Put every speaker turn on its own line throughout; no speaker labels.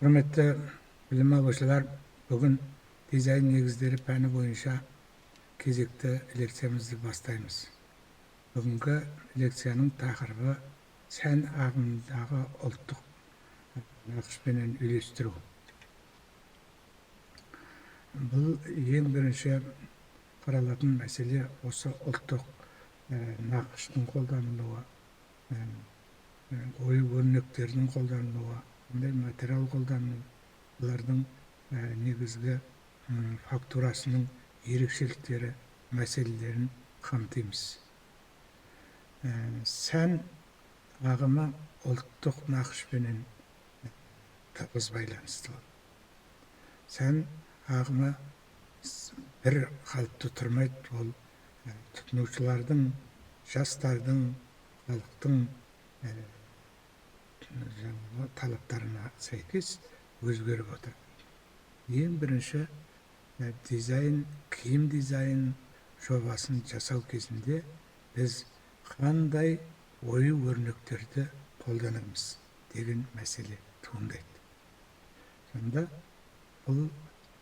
Hürmetli bilim algıçılar, bugün dizayn negizleri pәні boyunca кезекті лекциямызды бастаймыз. Бүгінгі лекцияның тақырыбы сән ағымындағы ұлттық нақышпенен үйлестіру. Бұл ең бірінші қаралатын мәселе осы ұлттық нақыштың қолданылуы, ою-өрнектердің қолданылуы, қандай материал қолданылуы, бұлардың негізгі фактурасының ерекшеліктері, мәселелерін қамтимыз. Сән ағымы ұлттық нақышпенен тығыз байланысты. Сән ағымы бір қалыпты тұрмайды, ол тұтынушылардың, жастардың, халықтың талаптарына сәйкес өзгеріп отыр. Ең бірінші дизайн, киім дизайн жобасын жасау кезінде біз қандай ою-өрнектерді қолданамыз деген мәселе туындайды. Сонда бұл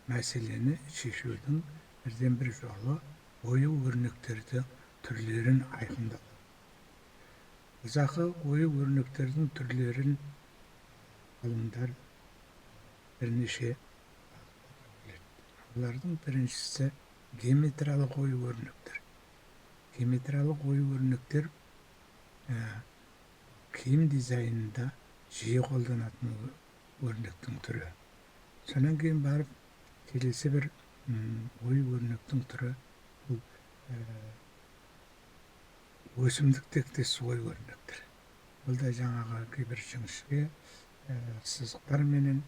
мәселені шешудің бірден бір жолы ою-өрнектерді түрлерін айқындау. Бұзақы ою-өрнектердің түрлерін ғалымдар бірнеше олардың біріншісі геометриялық ою-өрнектер. Геометриялық ою-өрнектер киім дизайнында жиі қолданатын өрнектің түрі. Сонан кейін барып келесі бір ою-өрнектің түрі бұл өсімдік тектес ою-өрнектер. Бұл да жаңағы кейбір жіңішке сызықтар менен,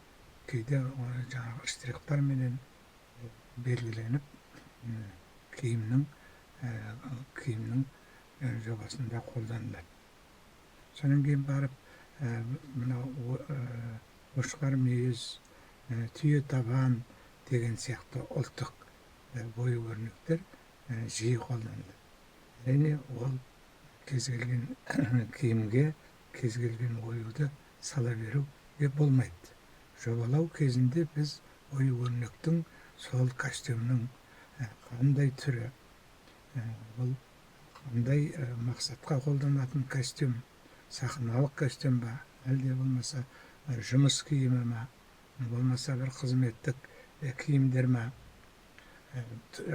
кейде жаңағы штрихтар менен белгіленіп киімнің жобасында қолданылады. Сонан кейін барып мынау қошқар мүйіз, түйе табан деген сияқты ұлттық ою-өрнектер жиі қолданылады. Әрине ол кез келген киімге, кез келген оюды сала беруге болмайды. Жобалау кезінде біз ою-өрнектің сол костюмның қандай түрі, бұл қандай мақсатқа қолданатын костюм, сахналық костюм ба, әлде болмаса жұмыс киімі ма, болмаса бір қызметтік киімдер ма,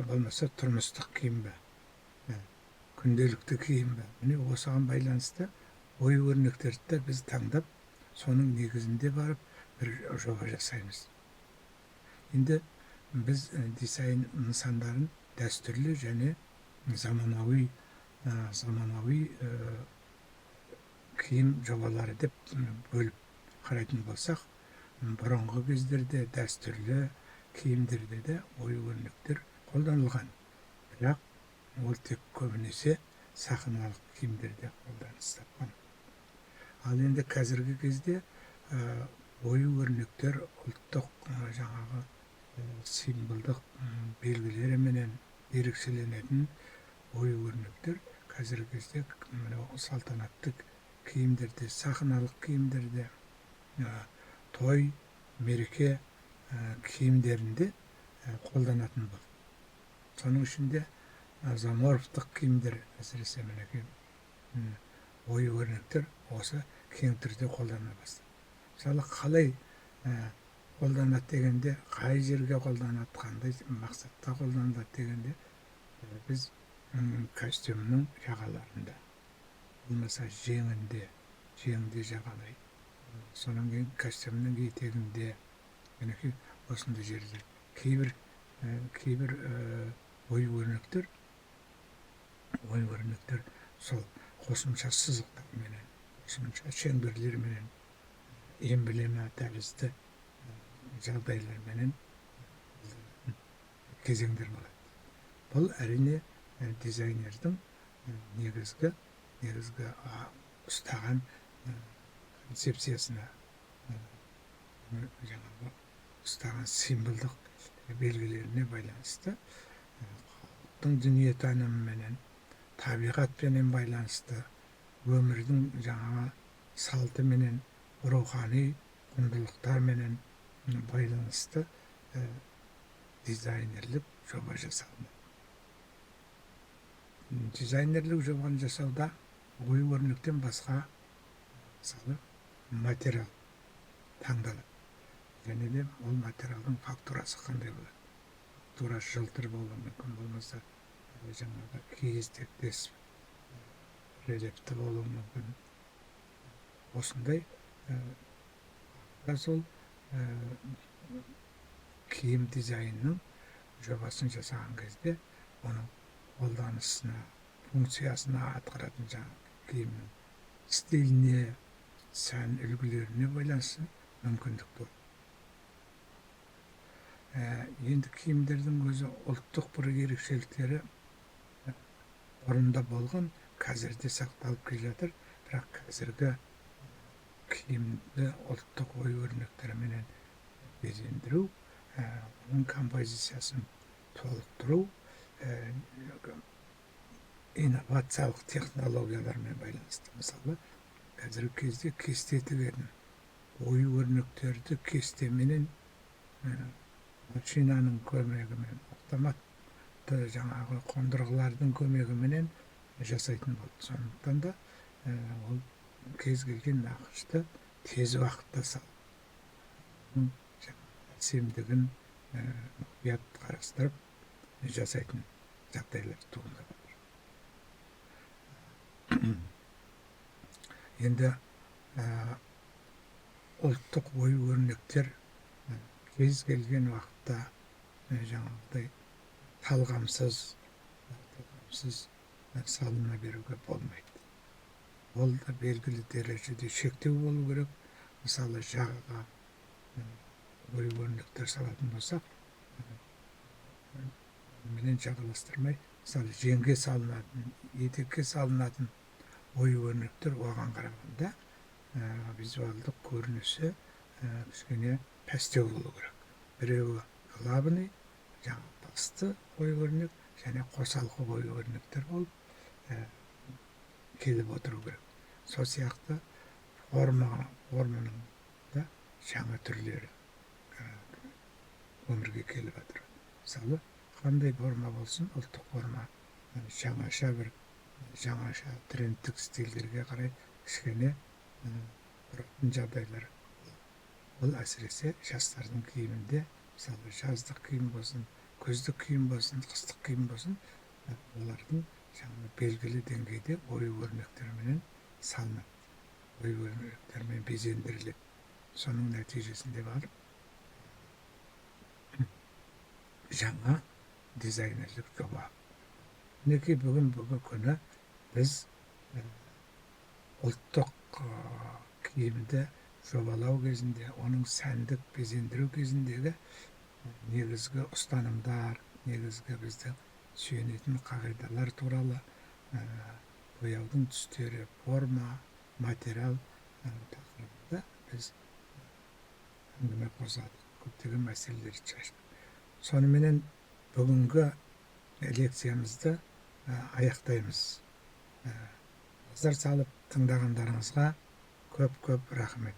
болмаса тұрмыстық киім ба, күнделікті киім ба. Міне осыған байланысты ою-өрнектерді біз таңдап, соның негізінде барып бір жоба жасаймыз. Енді біз дизайн нысандарын дәстүрлі және заманауи киім жобалары деп бөліп қарайтын болсақ, бұрынғы кездерде дәстүрлі киімдерде де ою-өрнектер қолданылған. Бірақ ол тек көбінесе сахналық киімдерде қолданыс тапқан. Ал енді қазіргі кезде ою-өрнектер ұлттық жаңағы символдық белгілері менен ерекшеленетін ою-өрнектер қазіргі кезде салтанатты киімдерде, сахналық киімдерде, той, мереке киімдерінде қолданатын болды. Соның ішінде заморфтық киімдер, әсіресе мінекей ою-өрнектер осы кең түрде қолдана бастады. Мысалы, қалай қолданады дегенде, қай жерге қолданады, қандай мақсатта қолданады дегенде, біз костюмның жағаларында, болмаса жеңінде жағалай, сонан кейін костюмның етегінде, мінекей осындай жерде кейбір ою-өрнектер сол қосымша сызықтар менен, қосымша шеңберлер менен, эмблема тәрізді жағдайлар менен кезеңдер болады. Бұл әрине дизайнердің негізгі ұстаған концепциясына, жаңағы ұстаған символдық белгілеріне байланысты, халықтың дүниетанымы менен, табиғатпенен байланысты, өмірдің жаңағы салты менен, рухани құндылықтар менен байланысты дизайнерлік жоба жасалынады. Дизайнерлік жобаны жасауда ою-өрнектен басқа мысалы материал таңдалады. Және де ол материалдың фактурасы қандай болады? Фактурасы жылтыр болуы мүмкін, болмаса жаңағы киіз тектес рельефті болуы мүмкін. Осындай сол киім дизайнының жобасын жасаған кезде оның қолданысына, функциясына, атқаратын жаңағы киімнің стиліне, сән үлгілеріне байланысты мүмкіндік болады. Енді киімдердің өзі ұлттық бір ерекшеліктері бұрында болған, қазірде сақталып келе жатыр, бірақ қазіргі киімді ұлттық ою-өрнектерменен безендіру, оның композициясын толықтыру инновациялық технологиялармен байланысты. Мысалы, қазіргі кезде кесте тігетін ою-өрнектерді кестеменен машинаның көмегімен, автоматты жаңағы қондырғылардың көмегіменен жасайтын болды. Сондықтан да ол кез келген нақышты тез уақытта салып, әсемдігін мұқият қарастырып жасайтын жағдайлар туындап отыр. Енді ұлттық ою-өрнектер кез келген уақытта жаңағыдай талғамсыз салына беруге болмайды. Ол да белгілі дәрежеде шектеу болу керек. Мысалы, жағаға ою-өрнектер салатын болсақ, менен жағаластырмай, мысалы, жеңге салынатын, етекке салынатын ою-өрнектер оған қарағанда визуалдық көрінісі кішкене пәстеу болу керек. Біреуі главный, жаңағы басты ою-өрнек, және қосалқы ою-өрнектер болып келіп отыру керек. Сол сияқты форманың да жаңа түрлері өмірге келіп жатыр. Мысалы, қандай форма болсын, ұлттық форма жаңаша трендтік стильдерге қарай кішкене бұратын жағдайлар. Бұл әсіресе жастардың киімінде, мысалы, жаздық киім болсын, күздік киім болсын, қыстық киім болсын, олардың жаңағы белгілі деңгейде ою-өрнектерменен салынады, ою-өрнектермен безендіріледі. Соның нәтижесінде барып жаңа дизайнерлік жоба. Мінекей бүгінгі күні біз ұлттық киімді жобалау кезінде, оның сәндік безендіру кезіндегі негізгі ұстанымдар, негізгі біздің сүйенетін қағидалар туралы бояудың түстері, форма, материал тақырыбында біз әңгіме қозғадық, көптеген мәселелерді шештік. Соныменен бүгінгі лекциямызды аяқтаймыз. Назар салып тыңдағандарыңызға көп рахмет.